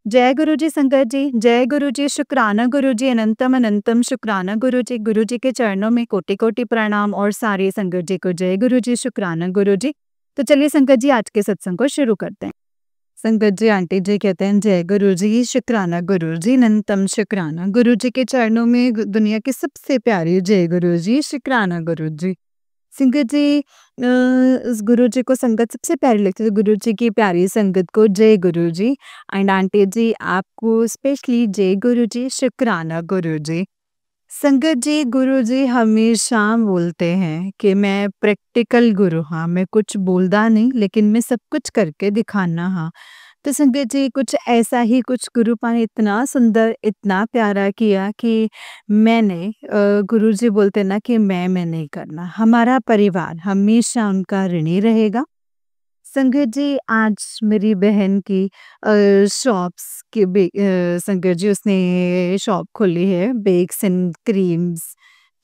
जय गुरु जी संगत जी, जय गुरु जी, शुक्राना गुरु जी, अनंतम अनंतम शुक्राना गुरु जी के चरणों में कोटि कोटि प्रणाम और सारी संगत जी को जय गुरु जी, शुक्राना गुरु जी। तो चलिए संगत जी आज के सत्संग को शुरू करते हैं। संगत जी आंटी जी कहते हैं जय गुरु जी, शुक्राना गुरु जी, अनंतम शुक्राना गुरु जी के चरणों में दुनिया की सबसे प्यारी जय गुरु जी, शुक्राना गुरु जी। संगत जी उस गुरु जी को संगत सबसे प्यारी लगती है, तो गुरु जी की प्यारी संगत को जय गुरु जी। एंड आंटी जी आपको स्पेशली जय गुरु जी, शुक्राना गुरु जी। संगत जी गुरु जी हमेशा बोलते हैं कि मैं प्रैक्टिकल गुरु हाँ, मैं कुछ बोलदा नहीं लेकिन मैं सब कुछ करके दिखाना हाँ। तो संगत जी कुछ ऐसा ही कुछ गुरुपा ने इतना सुंदर, इतना प्यारा किया कि मैंने गुरुजी बोलते ना कि मैं नहीं करना। हमारा परिवार हमेशा उनका ऋणी रहेगा। संगत जी आज मेरी बहन की शॉप्स की संगत जी उसने शॉप खोली है bakes and creams,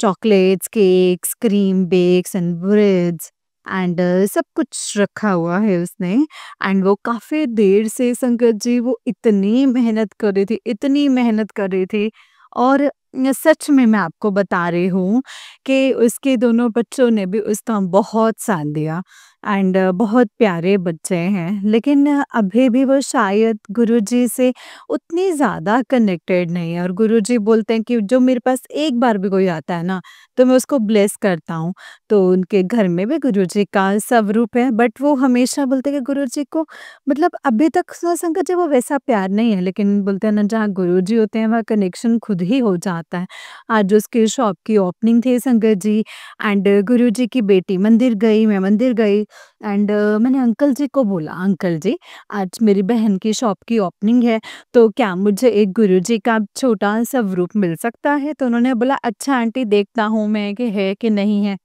chocolates, cakes, cream bakes and breads and सब कुछ रखा हुआ है उसने। एंड वो काफ़ी देर से संगत जी वो इतनी मेहनत कर रही थी, इतनी मेहनत कर रही थी और सच में मैं आपको बता रही हूँ कि उसके दोनों बच्चों ने भी उसका बहुत साथ दिया एंड बहुत प्यारे बच्चे हैं। लेकिन अभी भी वो शायद गुरुजी से उतनी ज़्यादा कनेक्टेड नहीं है और गुरुजी बोलते हैं कि जो मेरे पास एक बार भी कोई आता है ना, तो मैं उसको ब्लेस करता हूँ। तो उनके घर में भी गुरुजी का स्वरूप है बट वो हमेशा बोलते हैं कि गुरुजी को मतलब अभी तक संगत जी वो वैसा प्यार नहीं है, लेकिन बोलते हैं ना जहाँ गुरुजी होते हैं वहाँ कनेक्शन खुद ही हो जाता है। आज उसकी शॉप की ओपनिंग थी संगत जी एंड गुरुजी की बेटी मंदिर गई, मैं मंदिर गई एंड मैंने अंकल जी को बोला, अंकल जी आज मेरी बहन की शॉप की ओपनिंग है, तो क्या मुझे एक गुरुजी का छोटा सा स्वरूप मिल सकता है? तो उन्होंने बोला अच्छा आंटी देखता हूँ मैं कि है कि नहीं है,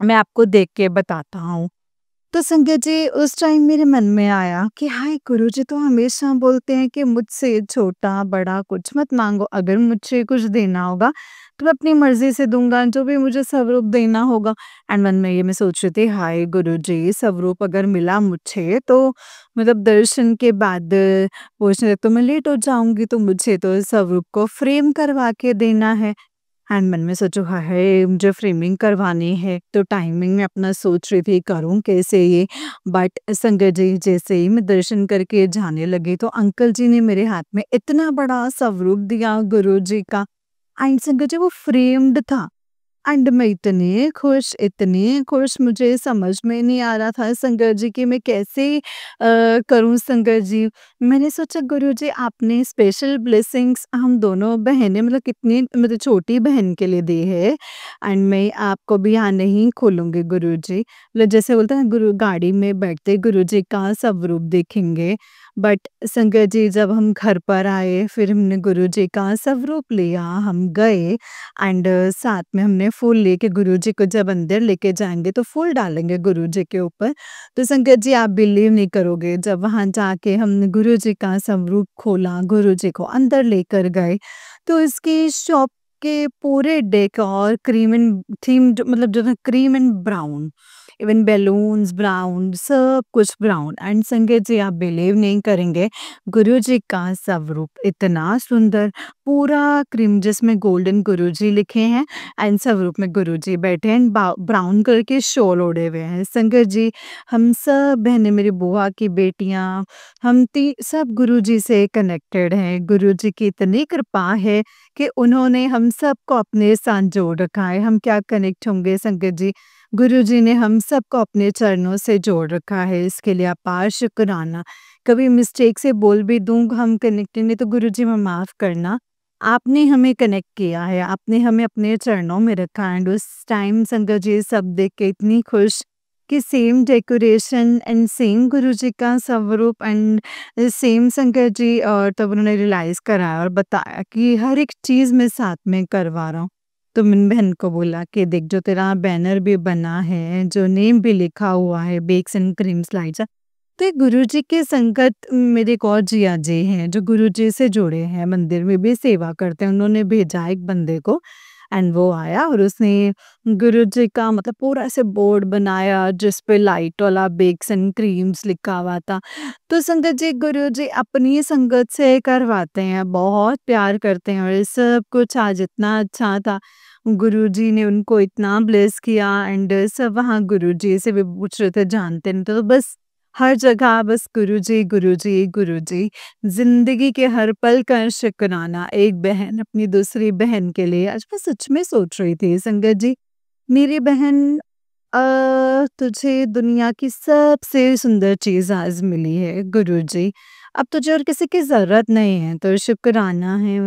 मैं आपको देख के बताता हूँ। तो संगत जी उस टाइम मेरे मन में आया कि हाय गुरुजी तो हमेशा बोलते हैं कि मुझसे छोटा बड़ा कुछ मत मांगो, अगर मुझे कुछ देना होगा तो मैं अपनी मर्जी से दूंगा, जो भी मुझे स्वरूप देना होगा। एंड मन में ये मैं सोच रही थी हाय गुरुजी स्वरूप अगर मिला मुझे तो मतलब दर्शन के बाद पहुंचने तक तो मैं लेट हो जाऊंगी, तो मुझे तो स्वरूप को फ्रेम करवा के देना है। एंड मन में सोचो हाय मुझे फ्रेमिंग करवानी है, तो टाइमिंग में अपना सोच रही थी करूँ कैसे ये। बट संगत जी जैसे ही मैं दर्शन करके जाने लगी तो अंकल जी ने मेरे हाथ में इतना बड़ा स्वरूप दिया गुरु जी का एंड संगत जी वो फ्रेम्ड था। एंड मैं इतनी खुश मुझे समझ में नहीं आ रहा था संगत जी कि मैं कैसे करूँ संगत जी। मैंने सोचा गुरुजी आपने स्पेशल ब्लेसिंग्स हम दोनों बहनें मतलब कितनी मतलब छोटी बहन के लिए दी है एंड मैं आपको भी यहाँ नहीं खोलूँगी गुरुजी। मतलब जैसे बोलते हैं ना गुरु गाड़ी में बैठते गुरुजी का स्वरूप देखेंगे। बट संगत जी जब हम घर पर आए फिर हमने गुरुजी का स्वरूप लिया, हम गए एंड साथ में हमने फूल लेके गुरुजी को जब अंदर लेके जाएंगे तो फूल डालेंगे गुरुजी के ऊपर। तो संगत जी आप बिलीव नहीं करोगे जब वहाँ जाके हमने गुरुजी का स्वरूप खोला, गुरुजी को अंदर लेकर गए, तो इसकी शॉप के पूरे डेकोर क्रीम एंड थीम्ड मतलब जो है cream and brown, even balloons brown, सब कुछ ब्राउन। एंड संगत जी आप बिलीव नहीं करेंगे गुरुजी का स्वरूप इतना सुंदर, पूरा क्रीम जिसमें गोल्डन गुरुजी लिखे हैं एंड स्वरूप में गुरुजी बैठे हैं, ब्राउन कलर के शॉल ओढ़े हुए हैं। संगत जी हम सब बहनें, मेरी बुआ की बेटियां, हम सब गुरुजी से कनेक्टेड हैं। गुरुजी की इतनी कृपा है कि उन्होंने हम सबको अपने साथ जोड़ रखा है। हम क्या कनेक्ट होंगे संगत जी, गुरुजी ने हम सबको अपने चरणों से जोड़ रखा है, इसके लिए अपार शुक्राना। कभी मिस्टेक से बोल भी दूँ हम कनेक्टेड नहीं तो गुरुजी मैं माफ़ करना। आपने हमें कनेक्ट किया है, आपने हमें अपने चरणों में रखा एंड उस टाइम संगत जी सब देख के इतनी खुश कि सेम डेकोरेशन एंड सेम गुरुजी का स्वरूप एंड सेम संगत जी। और तब उन्होंने रियलाइज़ कराया और बताया कि हर एक चीज़ मैं साथ में करवा रहा हूँ। तो मैंने बहन को बोला कि देख जो तेरा बैनर भी बना है, जो नेम भी लिखा हुआ है बेक्स एंड क्रीम स्लाइड्स, तो ये गुरुजी के संगत मेरे एक और जिया जी हैं जो गुरुजी से जुड़े हैं, मंदिर में भी सेवा करते हैं। उन्होंने भेजा एक बंदे को एंड वो आया और उसने गुरुजी का मतलब पूरा ऐसे बोर्ड बनाया जिस पे लाइट वाला बेक्स एंड क्रीम्स लिखा हुआ था। तो संगत जी गुरुजी अपनी संगत से करवाते हैं, बहुत प्यार करते हैं और सब कुछ आज इतना अच्छा था। गुरुजी ने उनको इतना ब्लेस किया एंड सब वहाँ गुरुजी से भी पूछ रहे थे जानते नहीं तो बस हर जगह बस गुरुजी, गुरुजी, गुरुजी। ज़िंदगी के हर पल का शुकराना एक बहन अपनी दूसरी बहन के लिए। आज मैं सच में सोच रही थी संगत जी, मेरी बहन तुझे दुनिया की सबसे सुंदर चीज़ आज मिली है गुरुजी। अब तुझे और किसी की ज़रूरत नहीं है, तो शुक्राना है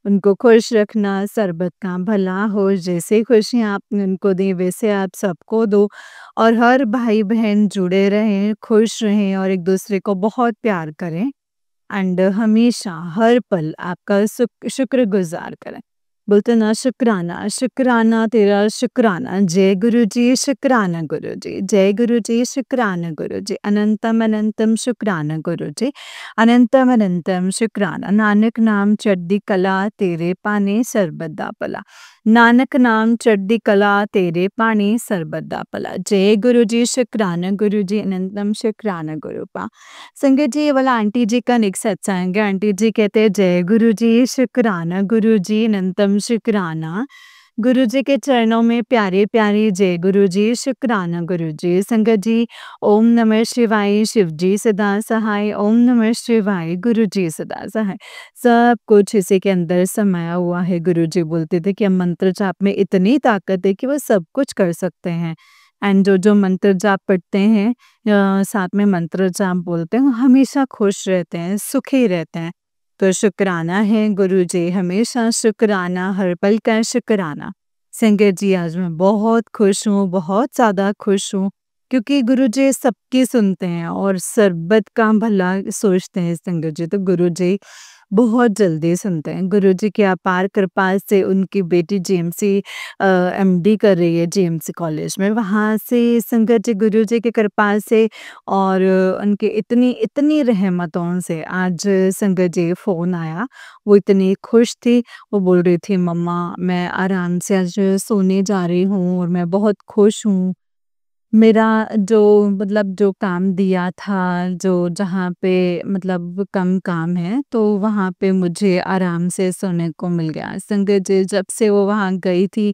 उनको खुश रखना, सर्बत का भला हो, जैसे खुशियाँ आपने उनको दी वैसे आप सबको दो और हर भाई-बहन जुड़े रहें, खुश रहें और एक-दूसरे को बहुत प्यार करें। एंड हमेशा हर पल आपका शुक्रगुज़ार करें। बोलते ना शुक्राना, शुक्राना तेरा शुक्राना, जय गुरुजी शुक्राना गुरुजी, जय गुरुजी शुक्राना गुरुजी, अनंतम अनंतम शुक्राना गुरुजी, अनंतम अनंतम शुक्राना, नानक नाम चढ़दी कला तेरे पाने सर्बदा भला, नानक नाम चढ़दी कला तेरे पाने सर्बदा भला, जय गुरुजी शुक्राना गुरुजी, अनंतम शुक्राना गुरुपा। संगत जी ये वाला आंटी जी का नेक्स्ट सत्संग है। आंटी जी कहते हैं जय गुरु जी शुक्राना गुरु जी अनंतम शुक्राना गुरु जी के चरणों में प्यारे प्यारे जय गुरु जी शुक्राना गुरु जी। संगत जी ओम नमः शिवाय शिव जी सदा सहाय, ओम नमः शिवाय गुरु जी सदा सहाय। सब कुछ इसी के अंदर समाया हुआ है। गुरु जी बोलते थे कि हम मंत्र जाप में इतनी ताकत है कि वो सब कुछ कर सकते हैं एंड जो मंत्र जाप पढ़ते हैं साथ में मंत्र जाप बोलते हैं, वो हमेशा खुश रहते हैं, सुखी रहते हैं। तो शुक्राना है गुरुजी, हमेशा शुक्राना, हर पल का शुक्राना। संगत जी आज मैं बहुत खुश हूँ, बहुत ज़्यादा खुश हूँ क्योंकि गुरुजी सबकी सुनते हैं और सर्बत का भला सोचते हैं संगत जी। तो गुरुजी बहुत जल्दी सुनते हैं। गुरुजी की अपार कृपा से उनकी बेटी जीएमसी एमडी कर रही है जीएमसी कॉलेज में। वहाँ से संगत जी गुरुजी की कृपा से और उनके इतनी इतनी रहमतों से आज संगत जी फ़ोन आया। वो इतनी खुश थी, वो बोल रही थी मम्मा मैं आराम से आज सोने जा रही हूँ और मैं बहुत खुश हूँ। मेरा जो मतलब जो काम दिया था, जो जहाँ पे मतलब कम काम है, तो वहाँ पे मुझे आराम से सोने को मिल गया। संगत जी जब से वो वहाँ गई थी,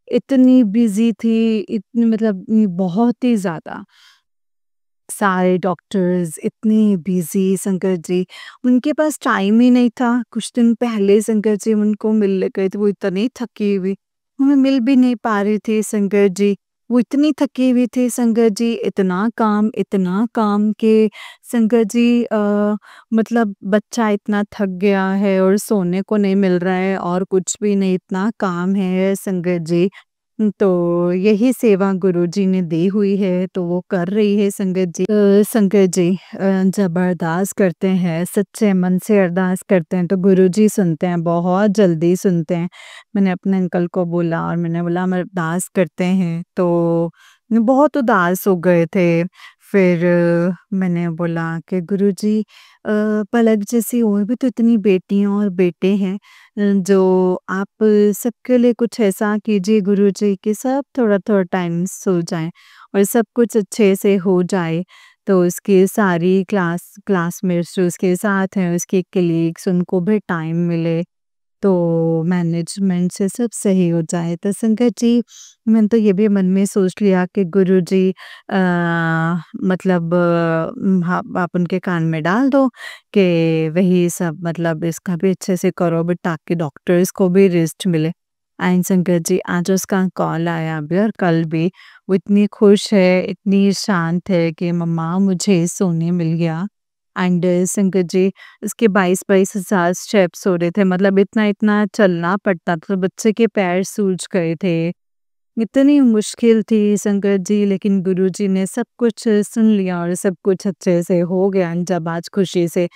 इतनी बिज़ी थी, इतनी मतलब बहुत ही ज़्यादा। सारे डॉक्टर्स इतने बिज़ी संगत जी, उनके पास टाइम ही नहीं था। कुछ दिन पहले संगत जी उनको मिलने गए थे, वो इतनी थकी हुई, हमें मिल भी नहीं पा रही थी संगत जी। वो इतनी थकी हुई थी संगत जी, इतना काम कि संगत जी मतलब बच्चा इतना थक गया है और सोने को नहीं मिल रहा है और कुछ भी नहीं, इतना काम है संगत जी। तो यही सेवा गुरुजी ने दी हुई है, तो वो कर रही है संगत जी। संगत जी जब अरदास करते हैं, सच्चे मन से अरदास करते हैं, तो गुरुजी सुनते हैं, बहुत जल्दी सुनते हैं। मैंने अपने अंकल को बोला और मैंने बोला हम अरदास करते हैं, तो बहुत उदास हो गए थे। फिर मैंने बोला कि गुरुजी पलक जैसी और भी तो इतनी बेटियाँ और बेटे हैं जो आप सबके लिए कुछ ऐसा कीजिए गुरुजी कि सब थोड़ा-थोड़ा टाइम सो जाएँ और सब कुछ अच्छे से हो जाए। तो उसकी सारी क्लासमेट्स जो उसके साथ हैं, उसके कलीग्स उनको भी टाइम मिले, तो मैनेजमेंट से सब सही हो जाए। तो संगत जी मैंने तो ये भी मन में सोच लिया कि गुरुजी मतलब आप उनके कान में डाल दो कि वही सब मतलब इसका भी अच्छे से करो भी ताकि डॉक्टर्स को भी रेस्ट मिले। एंड संगत जी आज उसका कॉल आया अभी और कल भी वो इतनी खुश है, इतनी शांत है कि मम्मा मुझे सोने मिल गया। एंड संगत जी उसके 22-22 हज़ार स्टेप्स हो रहे थे, मतलब इतना-इतना चलना पड़ता था, बच्चे के पैर सूज गए थे। इतनी मुश्किल थी संगत जी, लेकिन गुरुजी ने सब कुछ सुन लिया और सब कुछ अच्छे से हो गया। जब आज खुशी से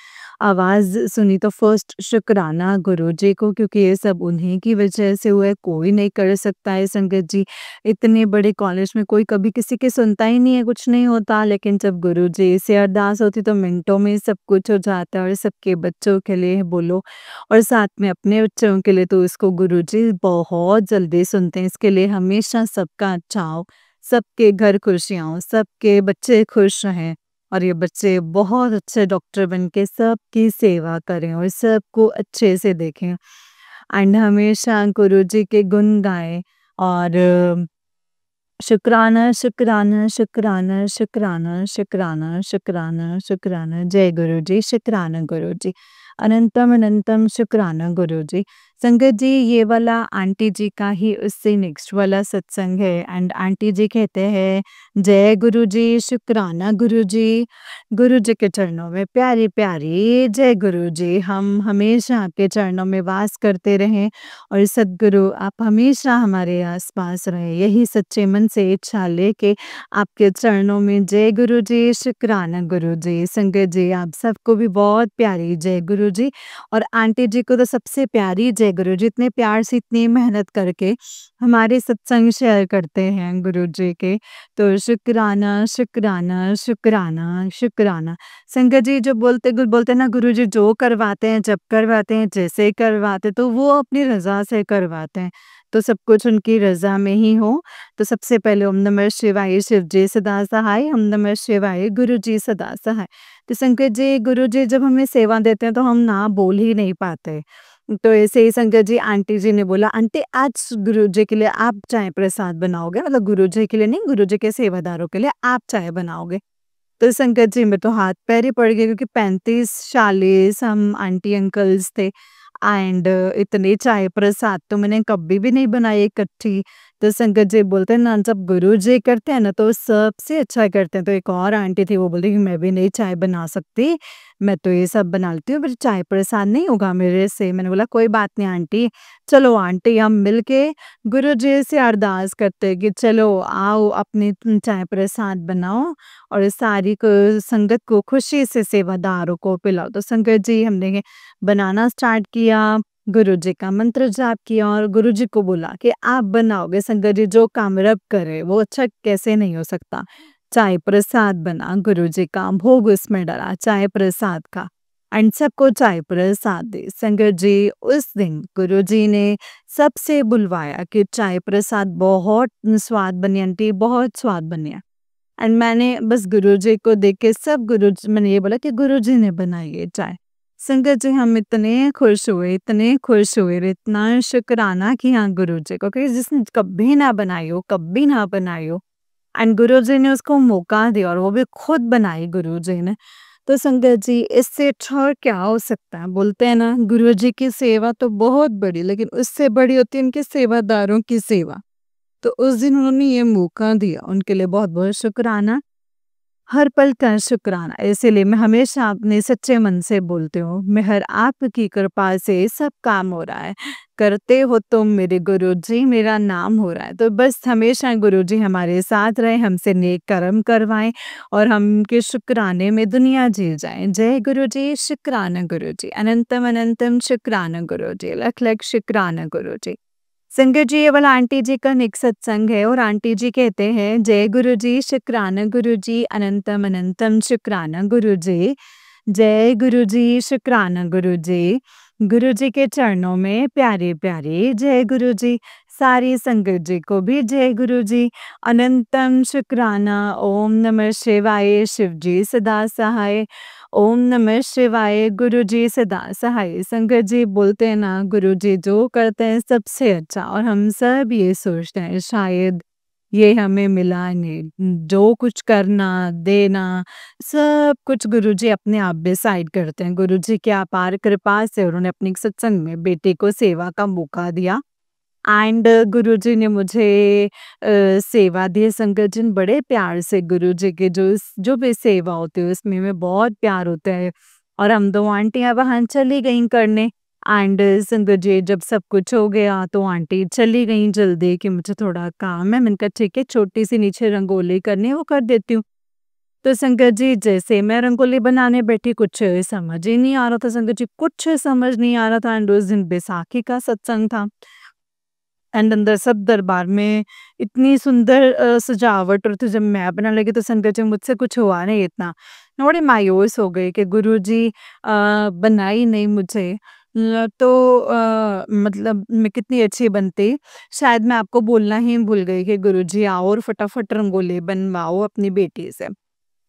आवाज़ सुनी तो फर्स्ट शुक्राना गुरुजी को, क्योंकि ये सब उन्हीं की वजह से हुआ है, कोई नहीं कर सकता है संगत जी। इतने बड़े कॉलेज में कोई कभी किसी की सुनता ही नहीं है, कुछ नहीं होता, लेकिन जब गुरुजी से अरदास होती तो मिनटों में सब कुछ हो जाता है। और सबके बच्चों के लिए बोलो और साथ में अपने बच्चों के लिए, तो इसको गुरुजी बहुत जल्दी सुनते हैं। इसके लिए हमेशा सबका अच्छा हो, सबके घर खुशियाँ हों, सबके बच्चे खुश रहें और ये बच्चे बहुत अच्छे डॉक्टर बन के सबकी सेवा करें और सबको अच्छे से देखें। एंड हमेशा गुरुजी के गुण गाएँ और शुक्राना, शुक्राना, शुक्राना, शुक्राना, शुक्राना, शुक्राना, शुक्राना, जय गुरुजी, शुक्राना गुरुजी, अनंतम अनंतम शुक्राना गुरुजी। संगत जी, ये वाला आंटी जी का ही उससे नेक्स्ट वाला सत्संग है एंड आंटी जी कहते हैं, जय गुरुजी, शुक्राना गुरुजी, गुरुजी के चरणों में प्यारी प्यारी जय गुरुजी। हम हमेशा आपके चरणों में वास करते रहें और सद्गुरु आप हमेशा हमारे आसपास रहें, यही सच्चे मन से इच्छा लेके आपके चरणों में जय गुरु जी, शुक्राना गुरु जी। संगत जी, आप सबको भी बहुत प्यारी जय गुरु जी और आंटी जी को तो सबसे प्यारी जय गुरु जी। इतने प्यार से इतनी मेहनत करके हमारे सत्संग शेयर करते हैं गुरु जी के, तो शुक्राना, शुक्राना, शुक्राना, शुक्राना। संगत जी, जो बोलते हैं ना, गुरु जी जो करवाते हैं, जब करवाते हैं, जैसे करवाते, तो वो अपनी रज़ा से करवाते हैं। तो सब कुछ उनकी रज़ा में ही हो। तो सबसे पहले ओम नमः शिवाय, शिव जी सदा सहाय, ओम नमः शिवाय, गुरु जी सदा सहाय। तो संगत जी, गुरु जी जब हमें सेवा देते हैं तो हम ना बोल ही नहीं पाते। तो ऐसे ही संगत जी, आंटी जी ने बोला, आंटी आज गुरु जी के लिए आप चाय प्रसाद बनाओगे, मतलब गुरु जी के लिए नहीं, गुरु जी के सेवादारों के लिए आप चाय बनाओगे। तो संगत जी, में तो हाथ पैर ही पड़ गए, क्योंकि 35-40 हम आंटी अंकल्स थे एंड इतने चाय प्रसाद तो मैंने कभी भी नहीं बनाई इकट्ठी। तो संगत जी बोलते हैं ना, जब गुरु जी करते हैं ना तो सबसे अच्छा करते हैं। तो एक और आंटी थी, वो बोलती कि मैं भी नहीं चाय बना सकती, मैं तो ये सब बना लेती हूँ, पर चाय प्रसाद नहीं होगा मेरे से। मैंने बोला कोई बात नहीं आंटी, चलो आंटी हम मिलके गुरु जी से अरदास करते हैं कि चलो आओ अपनी चाय प्रसाद बनाओ और सारी संगत को खुशी से सेवादारों को पिलाओ। तो संगत जी, हमने बनाना स्टार्ट किया, गुरु जी का मंत्र जाप किया और गुरु जी को बोला कि आप बनाओगे। संगत जी, जो काम रब करे वो अच्छा कैसे नहीं हो सकता। चाय प्रसाद बना, गुरु जी का भोग उसमें डला चाय प्रसाद का एंड सबको चाय प्रसाद दी। संगत जी, उस दिन गुरु जी ने सबसे बुलवाया कि चाय प्रसाद बहुत स्वाद बनी आंटी, बहुत स्वाद बनी है। एंड मैंने बस गुरुजी को देख के सब गुरुजी, मैंने ये बोला कि गुरुजी ने बनाई है चाय। संगत जी, हम इतने खुश हुए, इतने खुश हुए, इतना शुक्राना किया गुरुजी को कि जिसने कभी ना बनाई हो, कभी ना बनाई हो एंड गुरुजी ने उसको मौका दिया और वो भी खुद बनाई गुरुजी ने। तो संगत जी, इससे अच्छा और क्या हो सकता है? बोलते हैं ना, गुरुजी की सेवा तो बहुत बड़ी, लेकिन उससे बड़ी होती है उनके सेवादारों की सेवा। तो उस दिन उन्होंने ये मौका दिया, उनके लिए बहुत-बहुत शुक्राना, हर पल का शुक्राना। इसीलिए मैं हमेशा अपने सच्चे मन से बोलती हूँ, मेहर आपकी कृपा से सब काम हो रहा है। करते हो तुम मेरे गुरुजी, मेरा नाम हो रहा है। तो बस हमेशा गुरुजी हमारे साथ रहें, हमसे नेक कर्म करवाएँ और हम उनके शुक्राने में दुनिया जी जाएँ। जय गुरुजी, शुक्राना गुरुजी, अनंतम अनंतम शुक्राना गुरुजी, लख लख शुक्राना गुरुजी। संगत जी, ये वाला आंटी जी का नेक्स्ट सत्संग है और आंटी जी कहते हैं, जय गुरु जी, शुक्राना गुरु जी, अनंतम अनंतम शुक्राना गुरु जी, जय गुरु जी, शुक्राना गुरु जी। गुरु जी के चरणों में प्यारे प्यारे जय गुरु जी। सारी संगत जी को भी जय गुरु जी, अनंतम शुक्राना। ओम नमः शिवाय, शिव जी सदा सहाय, ओम नमः शिवाय, गुरु जी सदा सहाय। संगत जी, बोलते हैं ना, गुरु जी जो करते हैं सबसे अच्छा और हम सब ये सोचते हैं शायद ये हमें मिला नहीं। जो कुछ करना, देना, सब कुछ गुरु जी अपने आप डिसाइड करते हैं। गुरु जी की अपार कृपा से उन्होंने अपने सत्संग में बेटे को सेवा का मौका दिया एंड गुरुजी ने मुझे सेवा दी है। संगत जी, बड़े प्यार से गुरुजी के जो भी सेवा होती है उसमें में बहुत प्यार होता है और हम 2 आंटियाँ वहाँ चली गईं करने एंड संगत जी, जब सब कुछ हो गया तो आंटी चली गईं जल्दी कि मुझे थोड़ा काम है। मैंने कहा ठीक है, छोटी सी नीचे रंगोली करनी है वो कर देती हूँ। तो संगत जी जैसे मैं रंगोली बनाने बैठी कुछ समझ ही नहीं आ रहा था संगत जी, कुछ समझ नहीं आ रहा था एंड उस दिन बैसाखी का सत्संग था। एंड अंदर सब दरबार में इतनी सुंदर सजावट और तो जब मैं बनाने लगी तो संगत जी मुझसे कुछ हुआ नहीं इतना। मैं बड़ी मायूस हो गई कि गुरुजी बनाई नहीं मुझे। तो मतलब मैं कितनी अच्छी बनती। शायद मैं आपको बोलना ही भूल गई कि गुरुजी आओ और फटाफट रंगोली बनवाओ अपनी बेटी से।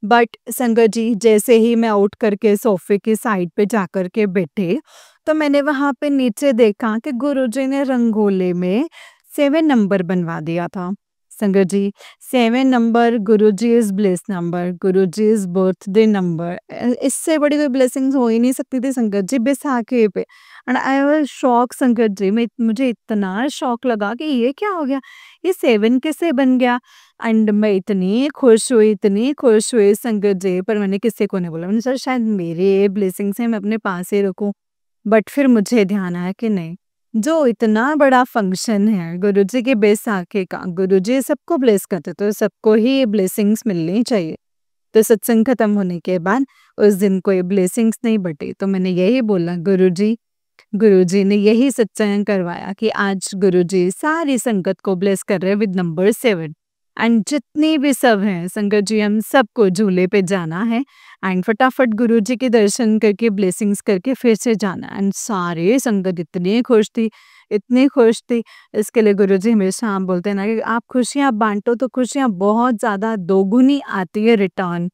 बट संगत जी जैसे ही मैं उठ करके सोफ़े की साइड पे जाकर के बैठी, तो मैंने वहाँ पे नीचे देखा कि गुरुजी ने रंगोली में 7 नंबर बनवा दिया था। Sangat ji 7 number Guruji's bless number, Guruji's birthday number इससे बड़ी कोई ब्लेसिंग्स हो ही नहीं सकती थी संगत जी बैसाखी पे। एंड आई वाज़ शॉक्ड संगत जी मुझे इतना शॉक लगा कि ये क्या हो गया? ये 7 कैसे बन गया? एंड मैं इतनी खुश हुई संगत जी, पर मैंने किसी को नहीं बोला। मैंने सोचा शायद मेरे ब्लेसिंग्स हैं, मैं अपने पास ही रखूँ। बट फिर मुझे ध्यान आया कि नहीं, जो इतना बड़ा फंक्शन है गुरुजी की बैसाखी का, गुरुजी सबको ब्लेस करते, तो सबको ही ब्लेसिंग्स मिलनी चाहिए। तो सत्संग खत्म होने के बाद उस दिन कोई ब्लेसिंग्स नहीं बटी, तो मैंने यही बोला गुरुजी ने यही सत्संग करवाया कि आज गुरुजी सारी संगत को ब्लेस कर रहे हैं विद नंबर 7 एंड जितनी भी सब हैं संगत जी हम सबको झूले पे जाना है एंड फटाफट गुरुजी के दर्शन करके ब्लेसिंग्स करके फिर से जाना एंड सारे संगत इतनी खुश थी। इसके लिए गुरुजी हमेशा हम बोलते हैं ना कि आप खुशियाँ बांटो तो खुशियाँ बहुत ज़्यादा दोगुनी आती है रिटर्न।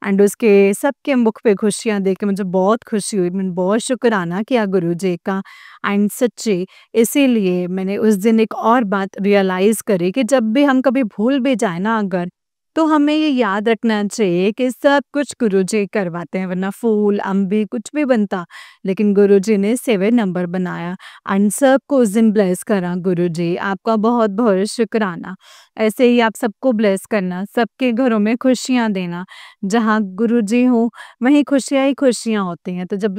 एंड उसके सबके मुख पे खुशियाँ देख के मुझे बहुत खुशी हुई। मैंने बहुत शुक्राना किया गुरुजी का एंड सच्ची इसीलिए मैंने उस दिन एक और बात रियलाइज़ करी कि जब भी हम कभी भूल भी जाए ना अगर, तो हमें ये याद रखना चाहिए कि सब कुछ गुरुजी करवाते हैं, वरना फूल, अम्बी कुछ भी बनता, लेकिन गुरुजी ने 7 नंबर बनाया एंड सबको उस दिन ब्लेस करा गुरुजी। आपका बहुत-बहुत शुक्राना। ऐसे ही आप सबको ब्लेस करना, सबके घरों में खुशियाँ देना। जहाँ गुरुजी हों, वहीं खुशियाँ ही खुशियाँ होती हैं। तो जब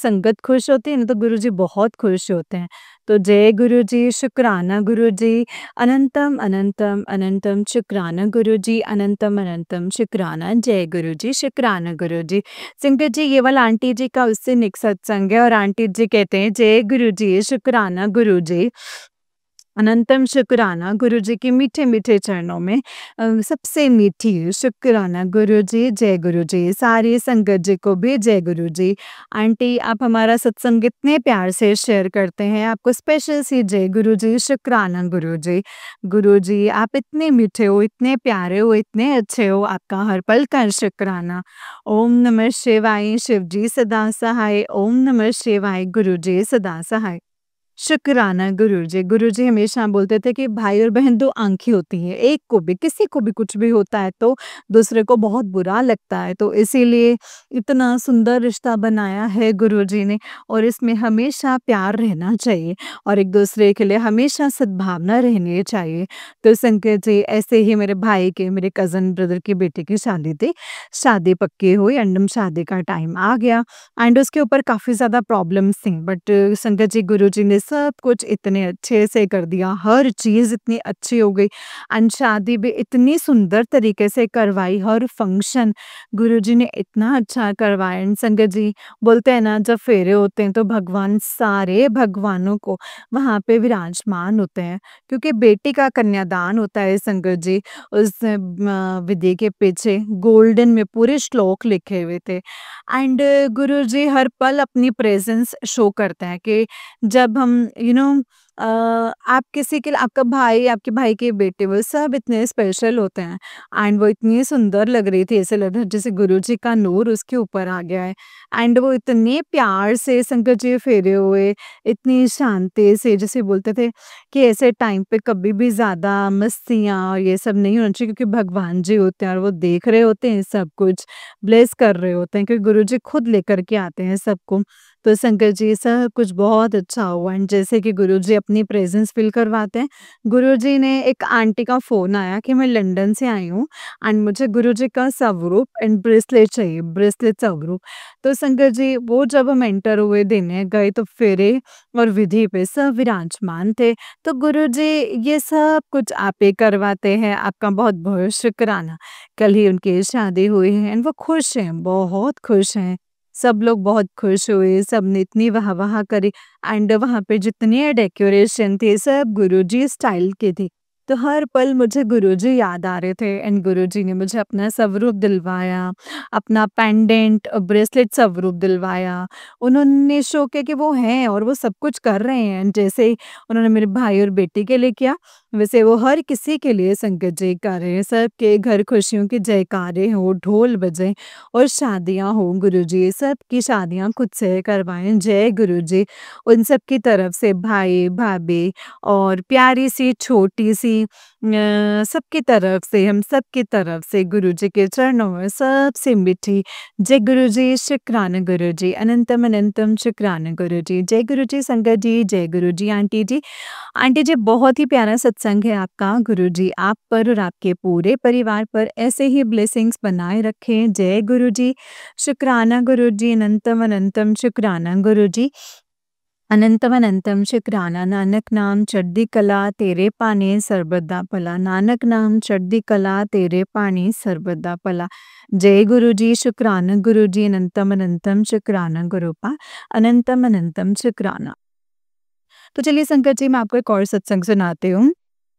संगत खुश होती है ना, तो गुरुजी बहुत खुश होते हैं। तो जय गुरुजी, शुक्राना गुरुजी, अनंतम अनंतम अनंतम शुक्राना गुरुजी, अनंतम अनंतम शुक्राना, जय गुरुजी, शुक्राना गुरुजी। संगत जी, ये वाला आंटी जी का उससे नेक्स्ट सत्संग है और आंटी जी कहते हैं, जय गुरुजी, शुक्राना गुरुजी। अनंतम शुक्राना गुरुजी के मीठे-मीठे चरणों में सबसे मीठी शुक्राना गुरुजी, जय गुरुजी। सारी संगत जी को भी जय गुरुजी। आंटी आप हमारा सत्संग इतने प्यार से शेयर करते हैं, आपको स्पेशल सी जय गुरुजी, शुक्राना गुरुजी। गुरुजी आप इतने मीठे हो, इतने प्यारे हो, इतने अच्छे हो, आपका हर पल का शुक्राना। ओम नमः शिवाय, शिव जी सदा सहाय, ओम नमः शिवाय, गुरुजी सदा सहाय। शुक्राना गुरुजी। गुरुजी हमेशा बोलते थे कि भाई और बहन 2 आँखें होती हैं, एक को भी किसी को भी कुछ भी होता है तो दूसरे को बहुत बुरा लगता है, तो इसीलिए इतना सुंदर रिश्ता बनाया है गुरुजी ने और इसमें हमेशा प्यार रहना चाहिए और एक-दूसरे के लिए हमेशा सद्भावना रहनी चाहिए। तो संकेत जी ऐसे ही मेरे कज़न ब्रदर की बेटी की शादी थी, शादी पक्की हुई एंड शादी का टाइम आ गया एंड उसके ऊपर काफ़ी ज़्यादा प्रॉब्लम्स थी बट संगत जी गुरुजी ने सब कुछ इतने अच्छे से कर दिया, हर चीज़ इतनी अच्छी हो गई एंड शादी भी इतनी सुंदर तरीके से करवाई, हर फंक्शन गुरुजी ने इतना अच्छा करवाया एंड संगत जी बोलते हैं ना जब फेरे होते हैं तो भगवान सारे भगवानों को वहाँ पे विराजमान होते हैं क्योंकि बेटी का कन्यादान होता है संगत जी, उस विधि के पीछे गोल्डन में पूरे श्लोक लिखे हुए थे एंड गुरुजी हर पल अपनी प्रेजेंस शो करते हैं कि जब हम आप किसी के लिए आपका भाई, आपके भाई के बेटे वो सब इतने स्पेशल होते हैं एंड वो इतनी सुंदर लग रही थी, ऐसे लग रहा जैसे गुरुजी का नूर उसके ऊपर आ गया है एंड वो इतने प्यार से संगत जी फेरे हुए, इतनी शांति से जैसे बोलते थे कि ऐसे टाइम पे कभी भी ज़्यादा मस्तियाँ और ये सब नहीं होना चाहिए क्योंकि भगवान जी होते हैं और वो देख रहे होते हैं सब कुछ, ब्लेस कर रहे होते हैं क्योंकि गुरुजी खुद लेकर के आते हैं सबको। तो शंकर जी सब कुछ बहुत अच्छा हुआ एंड जैसे कि गुरुजी अपनी प्रेज़ेंस फ़ील करवाते हैं। गुरुजी ने एक आंटी का फ़ोन आया कि मैं लंदन से आई हूँ एंड मुझे गुरुजी का स्वरूप एंड ब्रेसलेट चाहिए, ब्रेसलेट स्वरूप। तो संगत जी वो जब हम एंटर हुए देने गए तो फेरे और विधि पे सब विराजमान थे। तो गुरुजी ये सब कुछ आप ही करवाते हैं, आपका बहुत-बहुत शुक्राना। कल ही उनकी शादी हुई है एंड वो खुश हैं, बहुत खुश हैं। सब लोग बहुत खुश हुए, सबने इतनी वाह-वाह करी एंड वहाँ पे जितनी डेकोरेशन थी सब गुरुजी स्टाइल की थी। तो हर पल मुझे गुरुजी याद आ रहे थे एंड गुरुजी ने मुझे अपना स्वरूप दिलवाया, अपना पेंडेंट ब्रेसलेट स्वरूप दिलवाया। उन्होंने शो किया कि वो हैं और वो सब कुछ कर रहे हैं। जैसे उन्होंने मेरे भाई और बेटी के लिए किया, वैसे वो हर किसी के लिए संगत जी कर रहे हैं। सबके घर खुशियों की जयकारे हों, ढोल बजें और शादियाँ हों गुरुजी, सबकी शादियाँ खुद से करवाएँ। जय गुरुजी। उन सब की तरफ से भाई-भाभी और प्यारी-सी छोटी-सी सबकी तरफ से, हम सबकी तरफ से गुरुजी के चरणों में सबसे मीठी जय गुरुजी, शुक्राना गुरुजी, अनंतम अनंतम शुक्राना गुरुजी। जय गुरुजी संगत जी, जय गुरुजी आंटी जी। आंटी जी बहुत ही प्यारा सत्संग है आपका। गुरुजी आप पर और आपके पूरे परिवार पर ऐसे ही ब्लेसिंग्स बनाए रखें। जय गुरुजी, शुक्राना गुरुजी, अनंतम अनंतम शुक्राना गुरुजी। अनंतम अनंतम शुक्राना नानक नाम चढ़दी कला तेरे पाने सर्बदा भला। नानक नाम चढ़दी कला तेरे पानी सर्बदा भला। जय गुरु जी, शुक्राना गुरु जी, अनंतम अनंतम शुक्राना गुरुपा, अनंतम अनंतम शुक्राना। तो चलिए संकट जी मैं आपको एक और सत्संग सुनाती हूँ।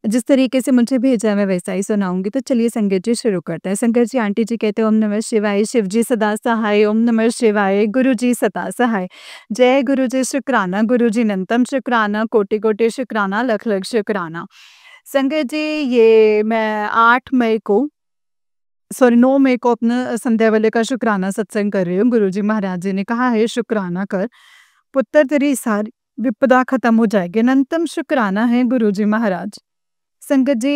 जिस तरीके से मुझे भेजा है मैं वैसा ही सुनाऊँगी। तो चलिए संगत जी शुरू करते हैं। संगत जी आंटी जी कहते हैं ओम नमः शिवाय, शिव जी सदा सहाय, ओम नमः शिवाय, गुरु जी सदा सहाय। जय गुरु जी, शुक्राना गुरु जी, अनंतम शुक्राना, कोटि-कोटि शुक्राना, लख-लख शुक्राना। संगत जी ये मैं 8 मई को 9 मई को अपना संध्या वाले का शुक्राना सत्संग कर रही हूँ। गुरुजी महाराज जी ने कहा है शुक्राना कर, पुत्र तेरी सारी विपदा खत्म हो जाएगी। अनंतम शुक्राना है गुरुजी महाराज। संगत जी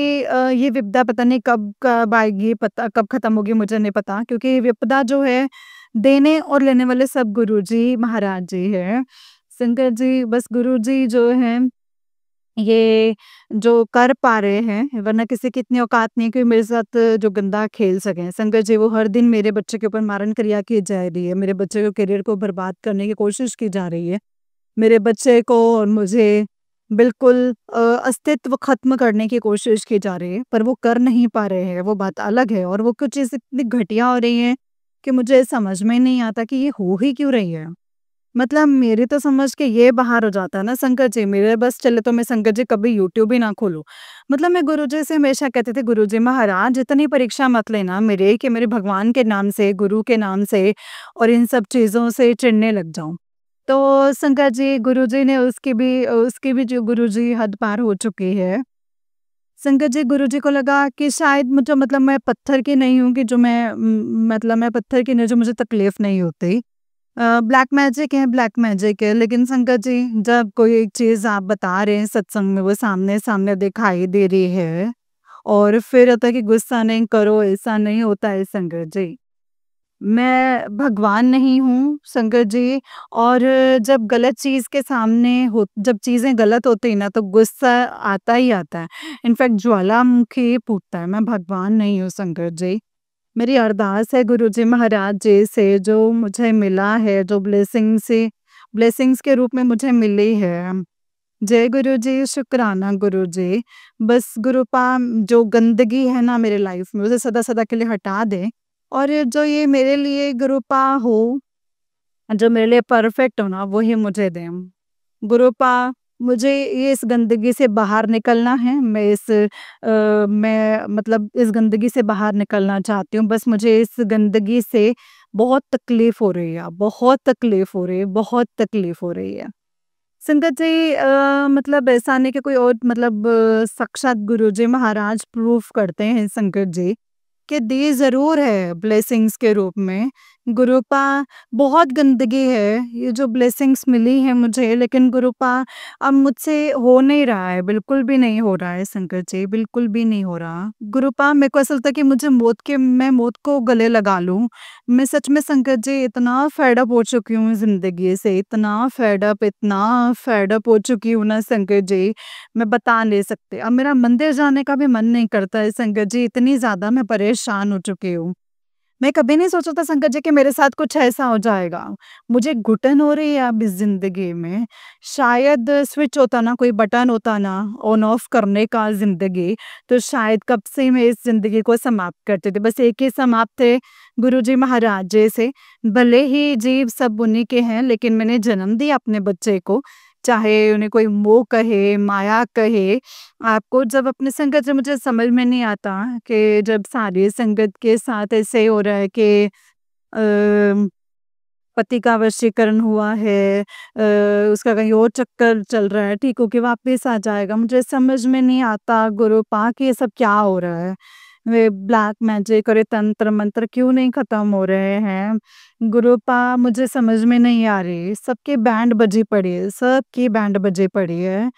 ये विपदा पता नहीं कब कब आएगी, पता कब खत्म होगी मुझे नहीं पता, क्योंकि ये विपदा जो है देने और लेने वाले सब गुरुजी महाराज जी हैं। संगत जी बस गुरुजी जो हैं ये जो कर पा रहे हैं, वरना किसी की इतनी औकात नहीं है कि मेरे साथ जो गंदा खेल सकें। संगत जी वो हर दिन मेरे बच्चे के ऊपर मारन क्रिया की जा रही है, मेरे बच्चे के करियर को बर्बाद करने की कोशिश की जा रही है। मेरे बच्चे को और मुझे बिल्कुल अस्तित्व ख़त्म करने की कोशिश की जा रही है, पर वो कर नहीं पा रहे हैं, वो बात अलग है। और वो कुछ चीज़ इतनी घटिया हो रही है कि मुझे समझ में नहीं आता कि ये हो ही क्यों रही है। मतलब मेरी तो समझ के ये बाहर हो जाता है ना संकट जी, मेरे बस चले तो मैं संकट जी कभी यूट्यूब ही ना खोलूँ। मतलब मैं गुरुजी से हमेशा कहती थी गुरुजी महाराज इतनी परीक्षा मत लेना मेरे कि मेरे भगवान के नाम से, गुरु के नाम से और इन सब चीज़ों से चिढ़ने लग जाऊँ। तो संकट जी गुरुजी ने उसकी भी जो गुरुजी हद पार हो चुकी है। संकट जी गुरुजी को लगा कि शायद मुझे मतलब मैं पत्थर की नहीं हूँ कि जो मतलब मैं पत्थर की नहीं जो मुझे तकलीफ नहीं होती। ब्लैक मैजिक है, लेकिन संकट जी जब कोई एक चीज़ आप बता रहे हैं सत्संग में वो सामने-सामने दिखाई दे रही है और फिर होता है कि गुस्सा नहीं करो, ऐसा नहीं होता है संकट जी। मैं भगवान नहीं हूँ संकट जी। और जब गलत चीज़ के सामने हो जब चीज़ें गलत होती हैं ना तो गुस्सा आता ही आता है। इनफैक्ट ज्वालामुखी फूटता है, मैं भगवान नहीं हूँ संकट जी। मेरी अरदास है गुरुजी महाराज जी से जो मुझे मिला है, जो ब्लेसिंग्स के रूप में मुझे मिली है। जय गुरुजी, शुक्राना गुरुजी। बस गुरुपा जो गंदगी है ना मेरे लाइफ में उसे सदा-सदा के लिए हटा दें और जो ये मेरे लिए गुरुपा हो, जो मेरे लिए परफेक्ट हो ना वही मुझे दें। गुरुपा मुझे ये इस गंदगी से बाहर निकलना है। मैं मतलब इस गंदगी से बाहर निकलना चाहती हूँ। बस मुझे इस गंदगी से बहुत तकलीफ़ हो रही है, बहुत तकलीफ़ हो रही है, बहुत तकलीफ़ हो रही है। संगत जी मतलब ऐसा नहीं कि कोई और मतलब साक्षात गुरुजी महाराज प्रूफ करते हैं संकट जी कि दी ज़रूर है ब्लेसिंग्स के रूप में गुरुपा बहुत गंदगी है, ये जो ब्लेसिंग्स मिली हैं मुझे, लेकिन गुरुपा अब मुझसे हो नहीं रहा है, बिल्कुल भी नहीं हो रहा है शंकर जी, बिल्कुल भी नहीं हो रहा। गुरुपा मेरे को ऐसा लगता है कि मैं मौत को गले लगा लूँ। मैं सच में शंकर जी इतना फेड अप हो चुकी हूँ ज़िंदगी से, इतना फेड अप हो चुकी हूँ ना शंकर जी, मैं बता नहीं सकती। अब मेरा मंदिर जाने का भी मन नहीं करता है शंकर जी, इतनी ज़्यादा मैं परेशान हो चुकी हूँ। मैं कभी नहीं सोचा था शंकर जी कि मेरे साथ कुछ ऐसा हो जाएगा। मुझे घुटन हो रही है अब इस ज़िंदगी में। शायद स्विच होता ना, कोई बटन होता ना ऑन ऑफ करने का ज़िंदगी, तो शायद कब से मैं इस ज़िंदगी को समाप्त करती थी। बस एक ही समाप्त थे, गुरुजी महाराज जी से। भले ही जीव सब उन्हीं के हैं, लेकिन मैंने जन्म दिया अपने बच्चे को, चाहे उन्हें कोई मोह कहे, माया कहे। आपको जब अपनी संगत से मुझे समझ में नहीं आता कि जब सारी संगत के साथ ऐसे हो रहा है कि पति का वशीकरण हुआ है, उसका कहीं और चक्कर चल रहा है, ठीक होके वापस आ जाएगा। मुझे समझ में नहीं आता गुरुपा कि ये सब क्या हो रहा है। वे ब्लैक मैजिक और ये तंत्र मंत्र क्यों नहीं खत्म हो रहे हैं। गुरुपा मुझे समझ में नहीं आ रही, सबकी बैंड बजी पड़ी है, सबकी बैंड बजी पड़ी है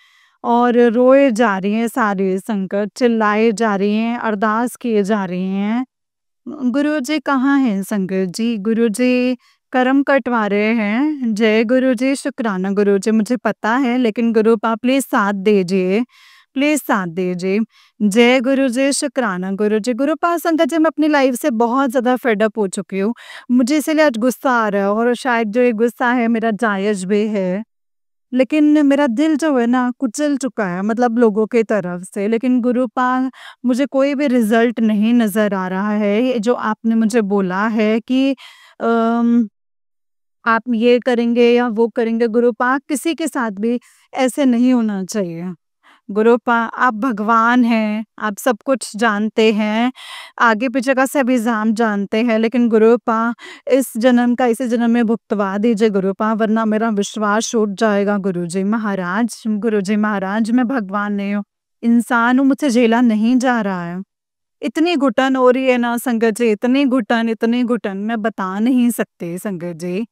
और रोए जा रही हैं सारी संगत, चिल्लाए जा रही हैं, अरदास किए जा रही हैं। गुरुजी कहाँ हैं संगत जी? गुरुजी कर्म कटवा रहे हैं। जय गुरुजी, शुक्राना गुरुजी, मुझे पता है, लेकिन गुरुपा प्लीज़ साथ दीजिए, प्लीज़ साथ दीजिए। जय गुरुजी, शुक्राना गुरुजी। गुरुपा संगत जी, मैं अपनी लाइफ़ से बहुत ज़्यादा फेड अप हो चुकी हूँ। मुझे इसीलिए आज गुस्सा आ रहा है और शायद जो ये गुस्सा है मेरा जायज़ भी है। लेकिन मेरा दिल जो है ना कुचल चुका है, मतलब लोगों की तरफ से। लेकिन गुरुपाल, मुझे कोई भी रिजल्ट नहीं नज़र आ रहा है। ये जो आपने मुझे बोला है कि अम, आप ये करेंगे या वो करेंगे, गुरुपाल किसी के साथ भी ऐसे नहीं होना चाहिए। गुरुपा, आप भगवान हैं, आप सब कुछ जानते हैं, आगे-पीछे का सब इल्ज़ाम जानते हैं, लेकिन गुरुपा इस जन्म का इसी जन्म में भुगतवा दीजिए गुरुपा, वरना मेरा विश्वास टूट जाएगा गुरुजी महाराज। गुरुजी महाराज, मैं भगवान नहीं हूँ, इंसान हूँ, मुझसे झेला नहीं जा रहा है। इतनी घुटन हो रही है ना संगत जी, इतनी घुटन, मैं बता नहीं सकती संगत जी।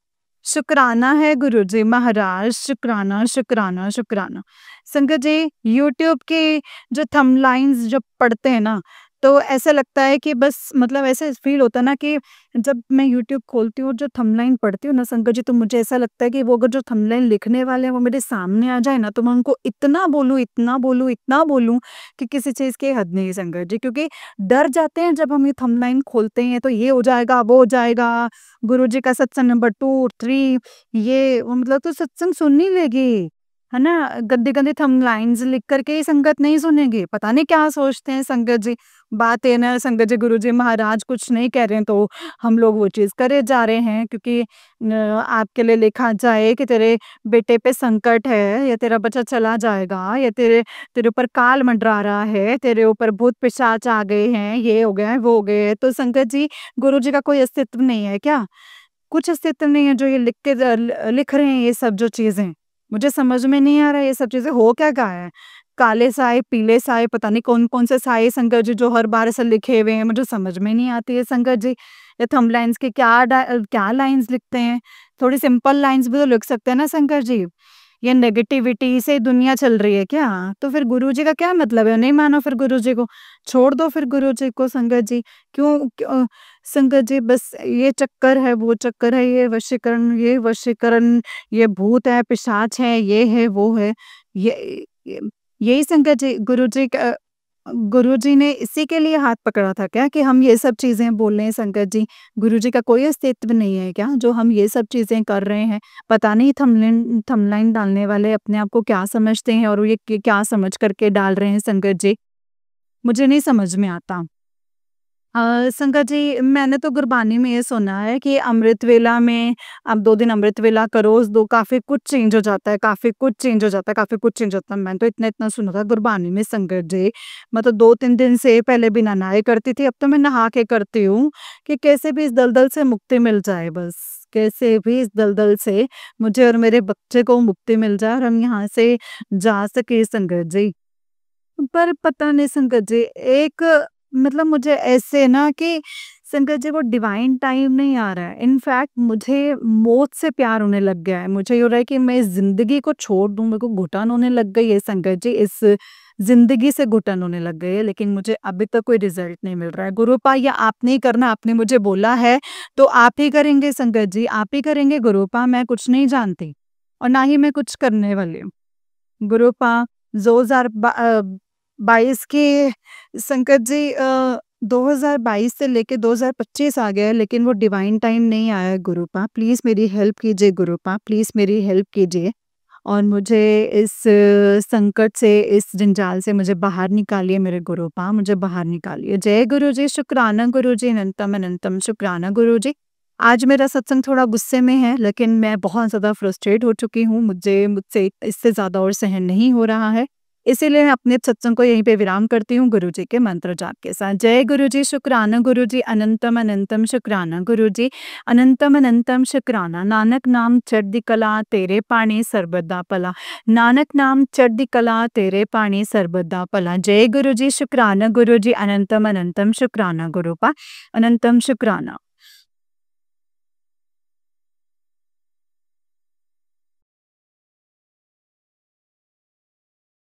शुक्राना है गुरुजी महाराज, शुक्राना, शुक्राना, शुक्राना। संगत जी, यूट्यूब के जो थंबनेल्स जब पढ़ते हैं ना, तो ऐसा लगता है कि बस, मतलब ऐसे फ़ील होता है ना कि जब मैं यूट्यूब खोलती हूँ और जो थंबनेल पढ़ती हूँ ना संगत जी, तो मुझे ऐसा लगता है कि वो अगर जो थंबनेल लिखने वाले हैं वो मेरे सामने आ जाए ना, तो मैं उनको इतना बोलूँ, इतना बोलूँ, इतना बोलूँ कि किसी चीज़ की हद नहीं संगत जी। क्योंकि डर जाते हैं जब हम ये थंबनेल खोलते हैं, तो ये हो जाएगा, वो हो जाएगा, गुरुजी का सत्संग नंबर 2, 3, ये वो, मतलब तो सत्संग सुननी लेगी, है ना? गंदे-गंदे थंबनेल्स लिख कर के ये संगत नहीं सुनेगी। पता नहीं क्या सोचते हैं संगत जी। बात ये ना संगत जी, गुरुजी महाराज कुछ नहीं कह रहे हैं तो हम लोग वो चीज़ करे जा रहे हैं, क्योंकि आपके लिए लिखा जाए कि तेरे बेटे पे संकट है, या तेरा बच्चा चला जाएगा, या तेरे तेरे ऊपर काल मंडरा रहा है, तेरे ऊपर भूत पिशाच आ गए हैं, ये हो गया है, वो हो गया है। तो संगत जी, गुरुजी का कोई अस्तित्व नहीं है क्या? कुछ अस्तित्व नहीं है जो ये लिख के लिख रहे हैं ये सब जो चीज़ें। मुझे समझ में नहीं आ रहा है ये सब चीज़ें हो क्या गया है? काले साए, पीले साए, पता नहीं कौन-कौन से साए संगत जी जो हर बार ऐसे लिखे हुए हैं, मुझे समझ में नहीं आती है संगत जी। ये थंबनेल्स के क्या लाइन्स लिखते हैं? थोड़ी सिंपल लाइन्स भी तो लिख सकते हैं ना शंकर जी। ये नेगेटिविटी से दुनिया चल रही है क्या? तो फिर गुरुजी का क्या मतलब है? नहीं मानो फिर गुरुजी को, छोड़ दो फिर गुरुजी को संगत जी। संगत जी, बस ये चक्कर है, वो चक्कर है, ये वशीकरण, ये भूत है, पिशाच है, वो है। ये यही संगत जी, गुरुजी ने इसी के लिए हाथ पकड़ा था क्या कि हम ये सब चीज़ें बोल रहे हैं संगत जी? गुरुजी का कोई अस्तित्व नहीं है क्या, जो हम ये सब चीज़ें कर रहे हैं? पता नहीं थंबनेल डालने वाले अपने आप को क्या समझते हैं और ये क्या समझ कर के डाल रहे हैं संगत जी? मुझे नहीं समझ में आता। संगत जी, मैंने तो गुरबानी में ये सुना है कि अमृत वेला में आप 2 दिन अमृत वेला करो, उस दो काफ़ी कुछ चेंज हो जाता है, काफ़ी कुछ चेंज हो जाता है, काफ़ी कुछ चेंज होता है। मैंने तो इतना-इतना सुना था गुरबानी में संगत जी। मैं तो 2-3 दिन से पहले बिना नहाए करती थी, अब तो मैं नहा के करती हूँ कि कैसे भी इस दलदल से मुक्ति मिल जाए बस। कैसे भी इस दलदल से मुझे और मेरे बच्चे को मुक्ति मिल जाए और हम यहाँ से जा सकें संगत जी। पर पता नहीं संगत जी, एक, मतलब मुझे ऐसे ना कि संगत जी वो डिवाइन टाइम नहीं आ रहा है। इनफैक्ट मुझे मौत से प्यार होने लग गया है। मुझे ये हो रहा है कि मैं इस ज़िंदगी को छोड़ दूँ, मेरे को घुटन होने लग गई है संगत जी, इस ज़िंदगी से घुटन होने लग गई है, लेकिन मुझे अभी तक कोई रिज़ल्ट नहीं मिल रहा है। गुरुपा ये आपने ही करना, आपने मुझे बोला है, तो आप ही करेंगे संगत जी, आप ही करेंगे गुरुपा, मैं कुछ नहीं जानती और ना ही मैं कुछ करने वाली हूँ। गुरुपा 22 के संकट जी 2022 से लेके 2025 आ गया है, लेकिन वो डिवाइन टाइम नहीं आया है गुरुपा। प्लीज़ मेरी हेल्प कीजिए गुरुपा, प्लीज़ मेरी हेल्प कीजिए और मुझे इस संकट से, इस जंजाल से मुझे बाहर निकालिए मेरे गुरुपा, मुझे बाहर निकालिए। जय गुरु जी, शुक्राना गुरु जी, अनंतम अनंतम शुक्राना गुरु जी। आज मेरा सत्संग थोड़ा गुस्से में है, लेकिन मैं बहुत ज़्यादा फ्रस्ट्रेट हो चुकी हूँ, मुझसे इससे ज़्यादा और सहन नहीं हो रहा है। इसीलिए मैं अपने सत्संग को यहीं पे विराम करती हूँ गुरु जी के मंत्र जाप के साथ। जय गुरु जी, शुक्राना गुरु जी, अनंतम अनंतम शुक्राना गुरु जी, अनंतम अनंतम शुक्राना। नानक नाम चढ़दी कला तेरे पाणी सर्बदा भला, नानक नाम चढ़दी कला तेरे पाणी सर्बदा भला। जय गुरु जी, शुक्राना गुरु जी, अनंतम अनंतम शुक्राना गुरुपा, अनंतम शुक्राना।